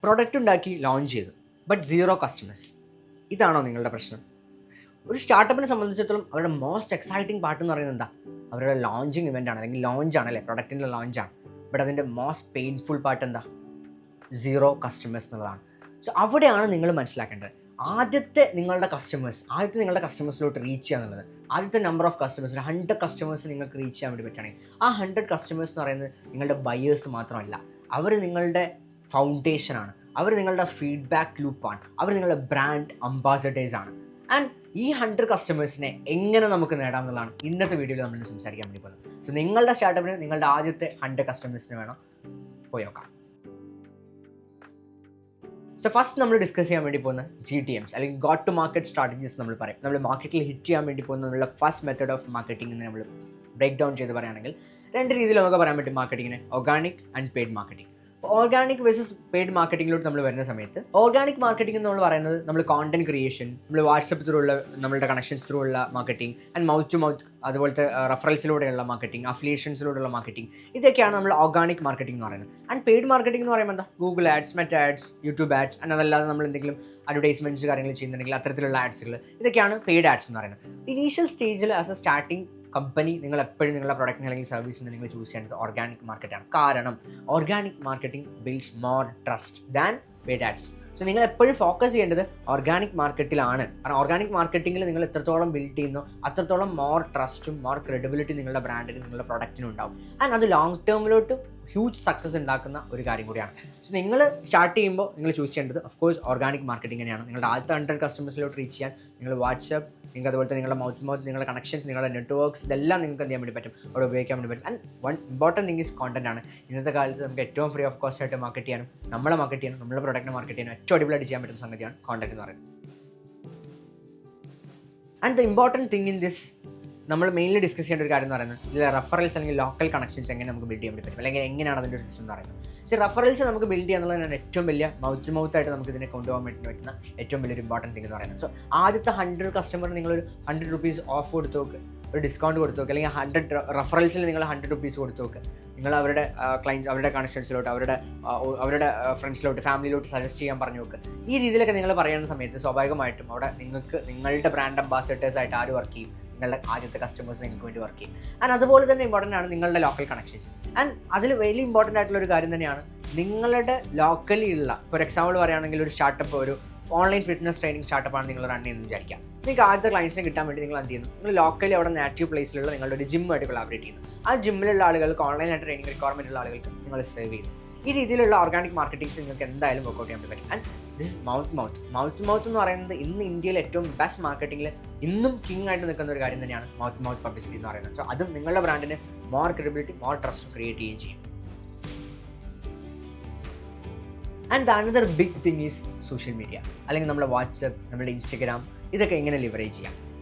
Product ഉണ്ടാക്കി launch ചെയ്തു, but zero customers. ഇതാണോ നിങ്ങളുടെ പ്രശ്നം? ഒരു സ്റ്റാർട്ടപ്പിനെ സംബന്ധിച്ചിടത്തോളം അവരുടെ മോസ്റ്റ് എക്സൈറ്റിംഗ് പാർട്ട് എന്ന് പറയുന്നത് എന്താ? അവരുടെ ലോഞ്ചിങ് ഇവൻ്റ് ആണ്, അല്ലെങ്കിൽ ലോഞ്ചാണ് അല്ലേ, പ്രൊഡക്റ്റിൻ്റെ ലോഞ്ചാണ്. ബട്ട് അതിൻ്റെ മോസ്റ്റ് പെയിൻഫുൾ പാർട്ട് എന്താ? സീറോ കസ്റ്റമേഴ്സ് എന്നുള്ളതാണ്. സോ അവിടെയാണ് നിങ്ങൾ മനസ്സിലാക്കേണ്ടത്. ആദ്യത്തെ നിങ്ങളുടെ കസ്റ്റമേഴ്സിലോട്ട് റീച്ച് ചെയ്യുക എന്നുള്ളത്, ആദ്യത്തെ നമ്പർ ഓഫ് കസ്റ്റമേഴ്സ്, 100 കസ്റ്റമേഴ്സ് നിങ്ങൾക്ക് റീച്ച് ചെയ്യാൻ വേണ്ടി പറ്റുകയാണെങ്കിൽ ആ 100 കസ്റ്റമേഴ്സ് എന്ന് പറയുന്നത് നിങ്ങളുടെ ബയേഴ്സ് മാത്രമല്ല, അവർ നിങ്ങളുടെ ഫൗണ്ടേഷനാണ്, അവർ നിങ്ങളുടെ ഫീഡ്ബാക്ക് ലൂപ്പാണ്, അവർ നിങ്ങളുടെ ബ്രാൻഡ് അംബാസഡേഴ്സാണ്. ആൻഡ് ഈ 100 കസ്റ്റമേഴ്സിനെ എങ്ങനെ നമുക്ക് നേടാം എന്നുള്ളതാണ് ഇന്നത്തെ വീഡിയോയിൽ നമ്മൾ സംസാരിക്കാൻ വേണ്ടി പോകുന്നത്. സോ നിങ്ങളുടെ സ്റ്റാർട്ടപ്പിന് നിങ്ങളുടെ ആദ്യത്തെ 100 കസ്റ്റമേഴ്സിന് വേണം പോയി നോക്കാം. സോ ഫസ്റ്റ് നമ്മൾ ഡിസ്കസ് ചെയ്യാൻ വേണ്ടി പോകുന്ന GTMs അല്ലെങ്കിൽ ഗോട്ട് ടു മാർക്കറ്റ് സ്ട്രാറ്റജീസ് നമ്മൾ പറയും. നമ്മൾ മാർക്കറ്റിൽ ഹിറ്റ് ചെയ്യാൻ വേണ്ടി പോകുന്ന നമ്മളുടെ ഫസ്റ്റ് മെത്തേഡ് ഓഫ് മാർക്കറ്റിംഗ് എന്ന് നമ്മൾ ബ്രേക്ക് ഡൗൺ ചെയ്ത് പറയുകയാണെങ്കിൽ 2 രീതിയിൽ നമുക്ക് പറയാൻ പറ്റും മാർക്കറ്റിങ്ങിന്: organic and paid marketing. Organic versus paid മാർക്കറ്റിങ്ങിലോട്ട് നമ്മൾ വരുന്ന സമയത്ത്, ഓർഗാനിക് മാർക്കറ്റിംഗ് എന്ന് നമ്മൾ പറയുന്നത് നമ്മൾ കോണ്ടന്റ് ക്രിയേഷൻ, നമ്മൾ വാട്സപ്പ് ത്രൂ ഉള്ള നമ്മളുടെ കണക്ഷൻസ് ത്രൂ ഉള്ള marketing, and mouth to mouth, അതുപോലത്തെ റെഫറൽസിലൂടെയുള്ള മാർക്കറ്റിംഗ്, അഫിലിയേഷൻസിലൂടെയുള്ള മാർക്കറ്റിംഗ്, ഇതൊക്കെയാണ് നമ്മൾ ഓർഗാനിക് മാർക്കറ്റിംഗ് എന്ന് പറയുന്നത്. ആൻഡ് പെയ്ഡ് മാർക്കറ്റിംഗ് എന്ന് പറയുമ്പോൾ എന്താ? Google ads, Meta ads, YouTube ads, and അതല്ലാതെ നമ്മൾ എന്തെങ്കിലും അഡ്വർടൈസ്മെൻറ്റ്സ് കാര്യങ്ങൾ ചെയ്യുന്നുണ്ടെങ്കിൽ അത്തരത്തിലുള്ള ആഡ്സുകൾ, ഇതൊക്കെയാണ് പെയ്ഡ് ആഡ്സ് എന്ന് പറയുന്നത്. ഇനീഷ്യൽ സ്റ്റേജിൽ ആസ് എ സ്റ്റാർട്ടിംഗ് കമ്പനി നിങ്ങൾ എപ്പോഴും നിങ്ങളുടെ പ്രൊഡക്റ്റിന് അല്ലെങ്കിൽ സർവീസിന് നിങ്ങൾ ചൂസ് ചെയ്യേണ്ടത് ഓർഗാനിക് മാർക്കറ്റാണ്. കാരണം organic marketing builds more trust than paid ads. So നിങ്ങൾ എപ്പോഴും ഫോക്കസ് ചെയ്യേണ്ടത് ഓർഗാനിക് മാർക്കറ്റിലാണ്. കാരണം ഓർഗാനിക് മാർക്കറ്റിംഗിൽ നിങ്ങൾ എത്രത്തോളം ബിൽഡ് ചെയ്യുന്നു അത്രത്തോളം മോർ ട്രസ്റ്റും മോർ ക്രെഡിബിലിറ്റി നിങ്ങളുടെ ബ്രാൻഡിനും നിങ്ങളുടെ പ്രൊഡക്റ്റിനും ഉണ്ടാവും. ആൻഡ് അത് ലോങ് ടേമിലോട്ട് ഹ്യൂജ് സക്സസ് ഉണ്ടാക്കുന്ന ഒരു കാര്യം കൂടിയാണ്. സോ നിങ്ങൾ സ്റ്റാർട്ട് ചെയ്യുമ്പോൾ നിങ്ങൾ ചൂസ് ചെയ്യേണ്ടത് ഓഫ് കോഴ്സ് ഓർഗാനിക് മാർക്കറ്റിംഗ് തന്നെയാണ്. നിങ്ങളുടെ ആദ്യത്തെ 100 കസ്റ്റമേഴ്സിലോട്ട് റീച്ച് ചെയ്യാൻ നിങ്ങൾ വാട്സപ്പ്, നിങ്ങൾക്ക് അതുപോലെ നിങ്ങളുടെ മൗത്ത് മൗത്ത്, നിങ്ങളുടെ കണക്ഷൻസ്, നിങ്ങളുടെ നെറ്റ്വർക്ക്സ്, ഇതെല്ലാം നിങ്ങൾക്ക് എന്ത് ചെയ്യാൻ വേണ്ടി പറ്റും, അവിടെ ഉപയോഗിക്കാൻ വേണ്ടി പറ്റും. And one important thing is content ആണ്. ഇന്നത്തെ കാലത്ത് നമുക്ക് ഏറ്റവും ഫ്രീ ഓഫ് കോസ്റ്റ് ആയിട്ട് മാർക്കറ്റ് ചെയ്യാനും നമ്മുടെ പ്രൊഡക്റ്റിനെ മാർക്കറ്റ് ചെയ്യാനും ഏറ്റവും അടിപൊളിയായിട്ട് ചെയ്യാൻ പറ്റുന്ന സംഗതിയാണ് കോണ്ടന്റ് എന്ന് പറയുന്നത്. And the important thing in this നമ്മൾ മെയിൻലി ഡിസ്കസ് ചെയ്യേണ്ട ഒരു കാര്യം എന്ന് പറയുന്നത് ഇതിൽ റെഫറൽസ് അല്ലെങ്കിൽ ലോക്കൽ കണക്ഷൻസ് എങ്ങനെ നമുക്ക് ബിൽഡ് ചെയ്യാൻ വേണ്ടി പറ്റും, അല്ലെങ്കിൽ എങ്ങനെയാണ് അതിൻ്റെ ഒരു സിസ്റ്റം എന്ന് പറയുന്നത്. പക്ഷേ റെഫറൽസ് നമുക്ക് ബിൽഡ് ചെയ്യുക എന്നുള്ളതാണ് ഏറ്റവും വലിയ മൗത്തായിട്ട് നമുക്ക് ഇതിനെ കൊണ്ടുപോകാൻ വേണ്ടി പറ്റുന്ന ഏറ്റവും വലിയൊരു ഇമ്പോർട്ടൻറ്റ് തിങ് എന്ന് പറയുന്നത്. സോ ആദ്യത്തെ 100 കസ്റ്റമർ നിങ്ങളൊരു 100 rupees ഓഫ് കൊടുത്ത് നോക്ക്, ഒരു ഡിസ്കൗണ്ട് കൊടുത്ത് നോക്ക്, അല്ലെങ്കിൽ 100 റെഫറൽസിൽ നിങ്ങൾ 100 rupees കൊടുത്ത് നോക്ക്. നിങ്ങൾ അവരുടെ ക്ലയൻസ്, അവരുടെ കണക്ഷൻസിലോട്ട്, അവരുടെ ഫ്രണ്ട്സിലോട്ട്, ഫാമിലിയിലോട്ട് സജസ്റ്റ് ചെയ്യാൻ പറഞ്ഞു നോക്ക്. ഈ രീതിയിലൊക്കെ നിങ്ങൾ പറയുന്ന സമയത്ത് സ്വാഭാവികമായിട്ടും അവിടെ നിങ്ങളുടെ ബ്രാൻഡ് അംബാസഡേഴ്സ് ആയിട്ട് ആര് വർക്ക് ചെയ്യും? നിങ്ങളുടെ ആദ്യത്തെ കസ്റ്റമേഴ്സ് നിങ്ങൾക്ക് വേണ്ടി വർക്ക് ചെയ്യും. ആൻഡ് അതുപോലെ തന്നെ ഇമ്പോർട്ടൻ്റ് ആണ് നിങ്ങളുടെ ലോക്കൽ കണക്ഷൻസ്. ആൻഡ് അതിൽ വലിയ ഇമ്പോർട്ടൻ്റ് ആയിട്ടുള്ള ഒരു കാര്യം തന്നെയാണ് നിങ്ങളുടെ ലോക്കലി ഉള്ള, ഫോർ എക്സാമ്പിൾ പറയുകയാണെങ്കിൽ ഒരു സ്റ്റാർട്ടപ്പ്, ഒരു ഓൺലൈൻ ഫിറ്റ്നസ് ട്രെയിനിങ് സ്റ്റാർട്ടപ്പാണ് നിങ്ങൾ റൺ ചെയ്യുന്നത് വിചാരിക്കാം. നിങ്ങൾക്ക് ആദ്യത്തെ ക്ലയൻസിനെ കിട്ടാൻ വേണ്ടി നിങ്ങൾ എന്ത് ചെയ്യുന്നു? നിങ്ങൾ ലോക്കലി അവിടെ നാറ്റീവ് പ്ലേസിലുള്ള നിങ്ങളുടെ ഒരു ജിമ്മായിട്ട് കൊളാബറേറ്റ് ചെയ്യുന്നു. ആ ജിമ്മിലുള്ള ആളുകൾക്ക്, ഓൺലൈനായിട്ട് ട്രെയിനിങ് റിക്വയർമെൻ്റ് ഉള്ള ആളുകൾക്ക് നിങ്ങൾ സേവ് ചെയ്യുന്നു. ഈ രീതിയിലുള്ള ഓർഗാനിക് മാർക്കറ്റിംഗ്സ് നിങ്ങൾക്ക് എന്തായാലും വർക്ക്ഔട്ട് ചെയ്യാൻ പറ്റും. ആൻഡ് ദിസ് ഇസ് മൗത്ത് എന്ന് പറയുന്നത് ഇന്ന് ഇന്ത്യയിൽ ഏറ്റവും ബെസ്റ്റ് മാർക്കറ്റിംഗിൽ ഇന്നും കിങ് ആയിട്ട് നിൽക്കുന്ന ഒരു കാര്യം തന്നെയാണ് മൗത്ത് പബ്ലിസിറ്റി എന്ന് പറയുന്നത്. സോ അതും നിങ്ങളുടെ ബ്രാൻഡിന് more credibility, more trust create ചെയ്യുകയും ചെയ്യും. And the another big thing is social media, അല്ലെങ്കിൽ നമ്മുടെ വാട്സപ്പ്, നമ്മുടെ ഇൻസ്റ്റഗ്രാം, ഇതൊക്കെ എങ്ങനെ ലിവറേജ് ചെയ്യാം.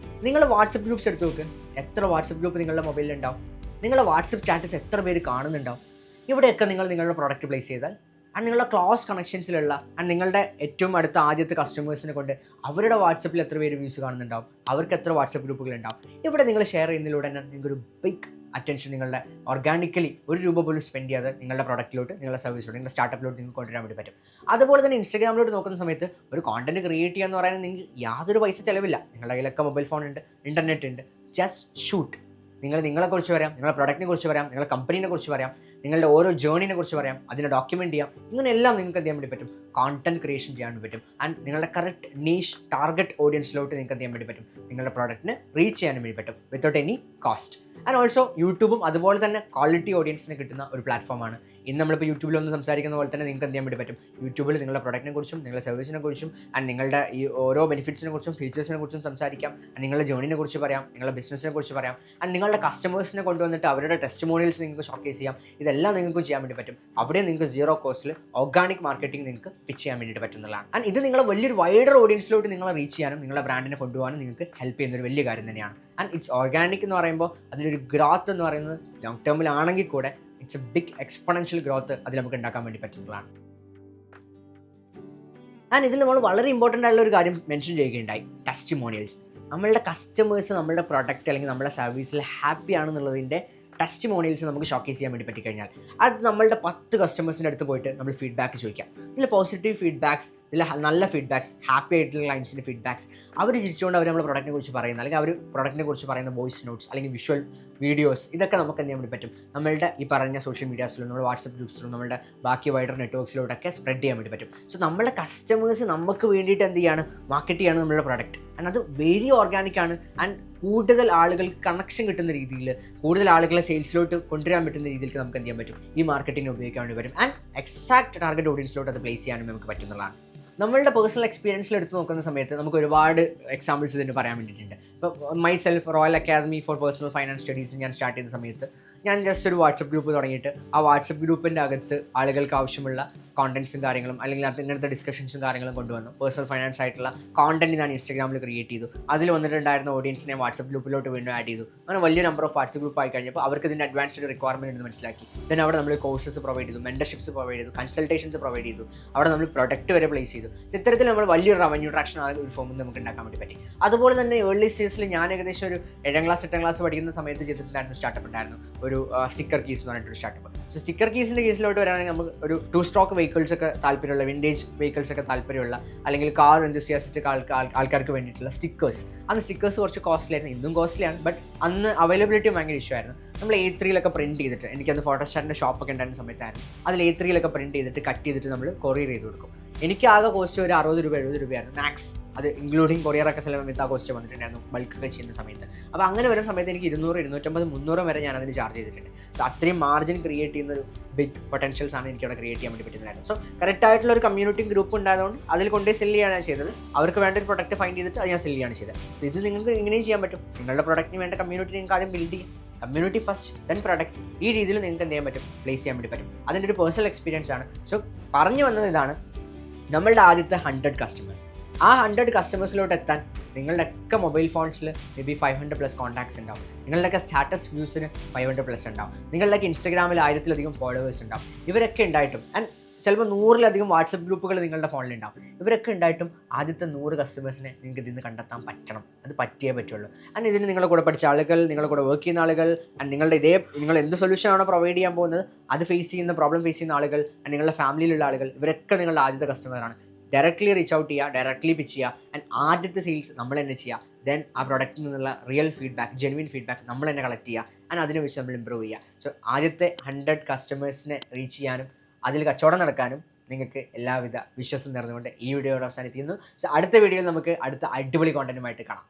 നിങ്ങൾ വാട്സപ്പ് ഗ്രൂപ്പ്സ് എടുത്ത് നോക്ക്. എത്ര വാട്സപ്പ് ഗ്രൂപ്പ് നിങ്ങളുടെ മൊബൈലിൽ ഉണ്ടാവും? നിങ്ങളുടെ വാട്സപ്പ് സ്റ്റാറ്റസ് എത്ര പേര് കാണുന്നുണ്ടാവും? ഇവിടെയൊക്കെ നിങ്ങൾ നിങ്ങളുടെ പ്രോഡക്റ്റ് പ്ലേസ് ചെയ്താൽ, ആൻഡ് നിങ്ങളുടെ ക്ലോസ് കണക്ഷൻസിലുള്ള ആൻഡ് നിങ്ങളുടെ ഏറ്റവും അടുത്ത ആദ്യത്തെ കസ്റ്റമേഴ്സിനെ കൊണ്ട് അവരുടെ വാട്സപ്പിൽ എത്ര പേര് വ്യൂസ് കാണുന്നുണ്ടാവും, അവർക്ക് എത്ര വാട്സപ്പ് ഗ്രൂപ്പുകളുണ്ടാവും, ഇവിടെ നിങ്ങൾ ഷെയർ ചെയ്യുന്നതിലൂടെ തന്നെ നിങ്ങൾക്കൊരു ബിഗ് അറ്റൻഷൻ നിങ്ങളുടെ ഓർഗാനിക്കലി ₹1 പോലും സ്പെൻഡ് ചെയ്യാതെ നിങ്ങളുടെ പ്രൊഡക്റ്റിലോട്ട്, നിങ്ങളുടെ സർവീസിലോട്ട്, നിങ്ങളുടെ സ്റ്റാർട്ടപ്പിലോട്ട് നിങ്ങൾക്ക് കൊണ്ടുവരാൻ വേണ്ടി പറ്റും. അതുപോലെ തന്നെ ഇൻസ്റ്റാഗ്രാമിലോട്ട് നോക്കുന്ന സമയത്ത് ഒരു കോണ്ടന്റ് ക്രിയേറ്റ് ചെയ്യുക എന്ന് പറയുന്നത് നിങ്ങൾക്ക് യാതൊരു പൈസ ചിലവില്ല. നിങ്ങളുടെ കയ്യിലൊക്കെ മൊബൈൽ ഫോൺ ഉണ്ട്, ഇൻ്റർനെറ്റ് ഉണ്ട്. Just shoot. നിങ്ങളെക്കുറിച്ച് പറയാം, നിങ്ങളുടെ പ്രൊഡക്റ്റിനെ കുറിച്ച് പറയാം, നിങ്ങളുടെ കമ്പനീനെ കുറിച്ച് പറയാം, നിങ്ങളുടെ ഓരോ ജേർണിനെ കുറിച്ച് പറയാം, അതിനെ ഡോക്യുമെൻറ്റ് ചെയ്യാം. ഇങ്ങനെയെല്ലാം നിങ്ങൾക്ക് എന്ത് ചെയ്യാൻ വേണ്ടി പറ്റും? കോണ്ടന്റ് ക്രിയേഷൻ ചെയ്യാൻ വേണ്ടി പറ്റും. ആൻഡ് നിങ്ങളുടെ കറക്റ്റ് നീഷ് ടാർഗറ്റ് ഓഡിയൻസിലോട്ട് നിങ്ങൾക്ക് എന്ത് ചെയ്യാൻ വേണ്ടി പറ്റും? നിങ്ങളുടെ പ്രോഡക്റ്റിന് റീച്ച് ചെയ്യാൻ വേണ്ടി പറ്റും without any cost. And also യൂട്യൂബും അതുപോലെ തന്നെ ക്വാളിറ്റി ഓഡിയൻസിന് കിട്ടുന്ന ഒരു പ്ലാറ്റ്ഫോമാണ്. ഇന്ന് നമ്മളിപ്പോൾ യൂട്യൂബിൽ ഒന്ന് സംസാരിക്കുന്ന പോലെ തന്നെ നിങ്ങൾക്ക് എന്ത് ചെയ്യാൻ വേണ്ടി പറ്റും? യൂട്യൂബിൽ നിങ്ങളുടെ പ്രൊഡക്റ്റിനെ കുറിച്ചും, നിങ്ങളുടെ സർവീസിനെ കുറിച്ചും, ആൻഡ് നിങ്ങളുടെ ഈ ഓരോ ബെനിഫിറ്റ്സിനെ കുറിച്ചും, ഫീച്ചേഴ്സിനെ കുറിച്ചും സംസാരിക്കാം. നിങ്ങളുടെ ജേർണിനെ കുറിച്ച് പറയാം, നിങ്ങളുടെ ബിസിനസ്സിനെ കുറിച്ച് പറയാം, ആൻഡ് നിങ്ങളുടെ കസ്റ്റമേഴ്സിനെ കൊണ്ടുവന്നിട്ട് അവരുടെ ടെസ്റ്റിമോണിയൽസ് നിങ്ങൾക്ക് ഷോക്കേസ് ചെയ്യാം. ഇതെല്ലാം നിങ്ങൾക്ക് ചെയ്യാൻ വേണ്ടി പറ്റും. അവിടെ നിങ്ങൾക്ക് സീറോ കോസ്റ്റിൽ ഓർഗാനിക് മാർക്കറ്റിംഗ് നിങ്ങൾക്ക് പിച്ച് ചെയ്യാൻ വേണ്ടിയിട്ട് പറ്റുന്നതാണ്. ആൻഡ് ഇത് നിങ്ങളെ വലിയൊരു വൈഡർ ഓഡിയൻസിലോട്ട് നിങ്ങളെ റീച്ച് ചെയ്യാനും നിങ്ങളുടെ ബ്രാൻഡിനെ കൊണ്ടുപോകാനും നിങ്ങൾക്ക് ഹെൽപ്പ് ചെയ്യുന്ന ഒരു വലിയ കാര്യം തന്നെയാണ്. ആൻഡ് ഇറ്റ്സ് ഓർഗാനിക് എന്ന് പറയുമ്പോൾ അതിലൊരു ഗ്രോത്ത് എന്ന് പറയുന്നത് ലോങ് ടേമിലാണെങ്കിൽ കൂടെ it's a big exponential growth അതിൽ നമുക്ക് ഉണ്ടാക്കാൻ വേണ്ടി പറ്റുന്നതാണ്. ആൻഡ് ഇതിൽ നമ്മൾ വളരെ ഇമ്പോർട്ടൻ്റ് ആയിട്ടുള്ള ഒരു കാര്യം മെൻഷൻ ചെയ്യുകയുണ്ടായി, ടെസ്റ്റിമോണിയൽസ്. നമ്മളുടെ കസ്റ്റമേഴ്സ് നമ്മളുടെ പ്രൊഡക്റ്റ് അല്ലെങ്കിൽ നമ്മുടെ സർവീസിൽ ഹാപ്പി ആണെന്നുള്ളതിൻ്റെ ടെസ്റ്റിമോണിയൽസ് നമുക്ക് ഷോക്കേസ് ചെയ്യാൻ വേണ്ടി പറ്റിക്കഴിഞ്ഞാൽ അത് നമ്മളുടെ 10 കസ്റ്റമേഴ്സിൻ്റെ അടുത്ത് പോയിട്ട് നമ്മൾ ഫീഡ്ബാക്ക് ചോദിക്കാം. ഇതിൽ പോസിറ്റീവ് ഫീഡ്ബാക്സ്, ഇതിൽ നല്ല ഫീഡ്ബാക്സ്, ഹാപ്പി ആയിട്ടുള്ള ക്ലയൻസിൻ്റെ ഫീഡ്ബാക്സ്, അവർ ചിരിച്ചുകൊണ്ട് അവർ നമ്മുടെ പ്രൊഡക്റ്റിനെ കുറിച്ച് പറയുന്നത്, അല്ലെങ്കിൽ അവർ പ്രൊഡക്റ്റിനെ കുറിച്ച് പറയുന്ന വോയിസ് നോട്ട്സ് അല്ലെങ്കിൽ വിഷ്വൽ വീഡിയോസ്, ഇതൊക്കെ നമുക്ക് എന്ത് ചെയ്യാൻ വേണ്ടി പറ്റും, നമ്മളുടെ ഈ പറഞ്ഞ സോഷ്യൽ മീഡിയാസിലും നമ്മുടെ വാട്സപ്പ് ഗ്രൂപ്പ്സിലും നമ്മുടെ ബാക്കി വൈഡർ നെറ്റ്വർക്സിലോട്ടൊക്കെ സ്പ്രെഡ് ചെയ്യാൻ വേണ്ടി പറ്റും. സോ നമ്മളെ കസ്റ്റമേഴ്സ് നമുക്ക് വേണ്ടിയിട്ട് എന്ത് ചെയ്യാണ്, മാർക്കറ്റ് ചെയ്യാണ് നമ്മുടെ പ്രൊഡക്റ്റ്. ആൻഡ് അത് വെരി ഓർഗാനിക് ആണ്. ആൻഡ് കൂടുതൽ ആളുകൾക്ക് കണക്ഷൻ കിട്ടുന്ന രീതിയിൽ, കൂടുതൽ ആളുകളെ സെയിൽസിലോട്ട് കൊണ്ടുവരാൻ പറ്റുന്ന രീതിയിലേക്ക് നമുക്ക് എന്ത് ചെയ്യാൻ പറ്റും, ഈ മാർക്കറ്റിംഗ് ഉപയോഗിക്കാൻ വേണ്ടി പറ്റും. ആൻഡ് എക്സാക്ട് ടാർഗറ്റ് ഓഡിയൻസിലോട്ട് അത് പ്ലേസ് ചെയ്യാനും നമുക്ക് പറ്റുന്നതാണ്. നമ്മളുടെ പേഴ്സണൽ എക്സ്പീരിയൻസിൽ എടുത്ത് നോക്കുന്ന സമയത്ത് നമുക്ക് ഒരുപാട് എക്സാമ്പിൾസ് ഇതിന് പറയാൻ വേണ്ടിയിട്ടുണ്ട്. ഇപ്പോൾ myself Royal Academy for Personal Finance Studies ഞാൻ സ്റ്റാർട്ട് ചെയ്ത സമയത്ത് ഞാൻ ജസ്റ്റ് ഒരു വാട്സപ്പ് ഗ്രൂപ്പ് തുടങ്ങിയിട്ട് ആ വാട്സപ്പ് ഗ്രൂപ്പിൻ്റെ അകത്ത് ആളുകൾക്ക് ആവശ്യമുള്ള കോണ്ടൻസും കാര്യങ്ങളും അല്ലെങ്കിൽ ഇങ്ങനത്തെ ഡിസ്കഷൻസും കാര്യങ്ങളും കൊണ്ടുവന്നു. പേഴ്സണൽ ഫൈനാൻസ് ആയിട്ടുള്ള കോണ്ടന്റ് ഞാൻ ഇൻസ്റ്റാഗ്രാമിൽ ക്രിയേറ്റ് ചെയ്തു. അതിൽ വന്നിട്ടുണ്ടായിരുന്ന ഓഡിയൻസിനെ വാട്സപ്പ് ഗ്രൂപ്പിലോട്ട് വീണ്ടും ആഡ് ചെയ്തു. അങ്ങനെ വലിയ നമ്പർ ഓഫ് വാട്സപ്പ് ഗ്രൂപ്പ് ആയി കഴിഞ്ഞപ്പോൾ അവർക്ക് ഇതിൻ്റെ അഡ്വാൻസ്ഡ് റിക്വയർമെൻറ്റ് എന്ന് മനസ്സിലാക്കി. ദെൻ അവിടെ നമ്മൾ കോഴ്സസ് പ്രൊവൈഡ് ചെയ്തു, മെൻറ്റർഷിപ്സ് പ്രൊവൈഡ് ചെയ്തു, കൺസൾട്ടേഷൻസ് പ്രൊവൈഡ് ചെയ്തു. അവിടെ നമ്മൾ പ്രൊഡക്റ്റ് വരെ പ്ലേസ് ചെയ്തു. ഇത്തരത്തിൽ നമ്മൾ വലിയൊരു റവന്യൂ ട്രാക്ഷൻ ആ ഒരു ഫോമിൽ നമുക്ക് ഉണ്ടാക്കാൻ വേണ്ടി പറ്റി. അതുപോലെ തന്നെ ഏർലി സ്റ്റേജിൽ ഞാൻ ഏകദേശം ഒരു 7ാം ക്ലാസ് പഠിക്കുന്ന സമയത്ത് ചെയ്തിട്ടുണ്ടായിരുന്നു സ്റ്റാർട്ടപ്പ് ഉണ്ടായിരുന്നു, ഒരു സ്റ്റിക്കർ കീസ് എന്ന് പറഞ്ഞിട്ടൊരു സ്റ്റാർട്ടപ്പ്. സോ സ്റ്റിക്കർ കീസിൻ്റെ കേസിലോട്ട് വരാണെങ്കിൽ നമുക്ക് ഒരു 2 സ്റ്റോക്ക് വെഹിക്കിൾസ് ഒക്കെ താല്പര്യമുള്ള, വിൻറ്റേജ് വെഹിക്കിൾസ് ഒക്കെ താല്പര്യമുള്ള, അല്ലെങ്കിൽ കാർ എന്തൂസിയാസ്റ്റിക് ആൾക്കാർക്ക് വേണ്ടിയിട്ടുള്ള സ്റ്റിക്കേഴ്സ്. അന്ന് സ്റ്റിക്കേഴ്സ് കുറച്ച് കോസ്റ്റ്ലി ആയിരുന്നു, ഇന്നും കോസ്റ്റ്ലിയാണ്, ബട്ട് അന്ന് അവൈലബിലിറ്റി ഭയങ്കര ഇഷ്യൂ ആയിരുന്നു. നമ്മൾ A3 പ്രിൻറ്റ് ചെയ്തിട്ട്, എനിക്കന്ന് ഫോട്ടോസ്റ്റാറ്റിൻ്റെ ഷോപ്പൊക്കെ ഉണ്ടായിരുന്ന സമയത്തായിരുന്നു, അതിൽ A3 പ്രിൻറ്റ് ചെയ്തിട്ട് കട്ട് ചെയ്തിട്ട് നമ്മൾ കൊറിയർ ചെയ്ത് കൊടുക്കും. എനിക്ക് ആകെ കോസ്റ്റ് ഒരു 60 രൂപ 70 രൂപയായിരുന്നു മാക്സ്. അത് ഇൻക്ലൂഡിങ് കൊറിയറൊക്കെ സമയത്ത് ആ കോസ്റ്റ് വന്നിട്ടുണ്ടായിരുന്നു, ബൾക്കൊക്കെ ചെയ്യുന്ന സമയത്ത്. അപ്പോൾ അങ്ങനെ വരുന്ന സമയത്ത് എനിക്ക് 200, 250, 300 വരെ ഞാൻ അതിന് ചാർജ് ചെയ്തിട്ടുണ്ട്. സോ അത്രയും മാർജിൻ ക്രിയേറ്റ് ചെയ്യുന്ന ഒരു ബിഗ് പൊട്ടൻഷ്യൽസ് ആണ് എനിക്ക് അവിടെ ക്രിയേറ്റ് ചെയ്യാൻ വേണ്ടി പറ്റുന്നതായിരുന്നു. സോ കറക്റ്റ് ആയിട്ടുള്ള ഒരു കമ്മ്യൂണിറ്റി ഗ്രൂപ്പ് ഉണ്ടായതുകൊണ്ട് അതിൽ കൊണ്ടേ സെല് ചെയ്യാണ് ചെയ്തത്. അവർക്ക് വേണ്ട ഒരു പ്രൊഡക്റ്റ് ഫൈൻഡ് ചെയ്തിട്ട് അത് ഞാൻ സെല് ചെയ്യാണ് ചെയ്തത്. സോ ഇത് നിങ്ങൾക്ക് ഇങ്ങനെയും ചെയ്യാൻ പറ്റും. നിങ്ങളുടെ പ്രൊഡക്റ്റിന് വേണ്ട കമ്മ്യൂണിറ്റി നിങ്ങൾക്ക് ആദ്യം ബിൽഡ് ചെയ്യും. Community first, then product. ഈ രീതിയിൽ നിങ്ങൾക്ക് എന്ത് ചെയ്യാൻ പറ്റും, പ്ലേസ് ചെയ്യാൻ വേണ്ടി പറ്റും. അതിൻ്റെ ഒരു പേഴ്സണൽ എക്സ്പീരിയൻസ് ആണ്. സോ പറഞ്ഞു വന്നത് ഇതാണ്, നമ്മളുടെ ആദ്യത്തെ 100 കസ്റ്റമേഴ്സ്. ആ 100 കസ്റ്റമേഴ്സിലോട്ട് എത്താൻ നിങ്ങളുടെയൊക്കെ മൊബൈൽ ഫോൺസിൽ മേ ബി 500+ കോൺടാക്ട്സ് ഉണ്ടാവും. നിങ്ങളുടെയൊക്കെ സ്റ്റാറ്റസ് വ്യൂസിന് 500+ ഉണ്ടാവും. നിങ്ങളുടെയൊക്കെ ഇൻസ്റ്റാഗ്രാമിൽ 1000-ലധികം ഫോളോവേഴ്സ് ഉണ്ടാവും. ഇവരൊക്കെ ഉണ്ടായിട്ടും, ആൻഡ് ചിലപ്പോൾ 100-ലധികം വാട്സപ്പ് ഗ്രൂപ്പുകൾ നിങ്ങളുടെ ഫോണിലുണ്ടാവും. ഇവരൊക്കെ ഉണ്ടായിട്ടും ആദ്യത്തെ 100 കസ്റ്റമേഴ്സിനെ നിങ്ങൾക്ക് ഇതിൽ നിന്ന് കണ്ടെത്താൻ പറ്റണം. അത് പറ്റിയേ പറ്റുള്ളൂ. ആൻഡ് ഇതിന് നിങ്ങളുടെ കൂടെ പഠിച്ച ആളുകൾ, നിങ്ങളുടെ കൂടെ വർക്ക് ചെയ്യുന്ന ആളുകൾ, ആൻഡ് നിങ്ങൾ എന്ത് സൊല്യൂഷനാണോ പ്രൊവൈഡ് ചെയ്യാൻ പോകുന്നത് അത് ഫേസ് ചെയ്യുന്ന പ്രോബ്ലം ഫേസ് ചെയ്യുന്ന ആളുകൾ, ആൻഡ് നിങ്ങളുടെ ഫാമിലിയിലുള്ള ആളുകൾ, ഇവരൊക്കെ നിങ്ങളുടെ ആദ്യത്തെ കസ്റ്റമറാണ്. ഡയറക്റ്റ്ലി റീച്ച് ഔട്ട് ചെയ്യുക, ഡയറക്റ്റ്ലി പിച്ച് ചെയ്യുക, ആൻഡ് ആദ്യത്തെ സെയിൽസ് നമ്മൾ തന്നെ ചെയ്യുക. ദെൻ ആ പ്രൊഡക്റ്റിൽ നിന്നുള്ള റിയൽ ഫീഡ്ബാക്ക്, ജെനുവിൻ ഫീഡ്ബാക്ക് നമ്മൾ തന്നെ കളക്ട് ചെയ്യുക, ആൻഡ് അതിനെ വെച്ച് നമ്മൾ ഇമ്പ്രൂവ് ചെയ്യുക. സോ ആദ്യത്തെ 100 കസ്റ്റമേഴ്സിനെ റീച്ച് ചെയ്യാനും അതിൽ കച്ചവടം നടക്കാനും നിങ്ങൾക്ക് എല്ലാവിധ വിശ്വാസം നേർന്നുകൊണ്ട് ഈ വീഡിയോ അവസാനിപ്പിക്കുന്നു. സോ അടുത്ത വീഡിയോയിൽ നമുക്ക് അടുത്ത അടിപൊളി കോണ്ടന്റുമായിട്ട് കാണാം.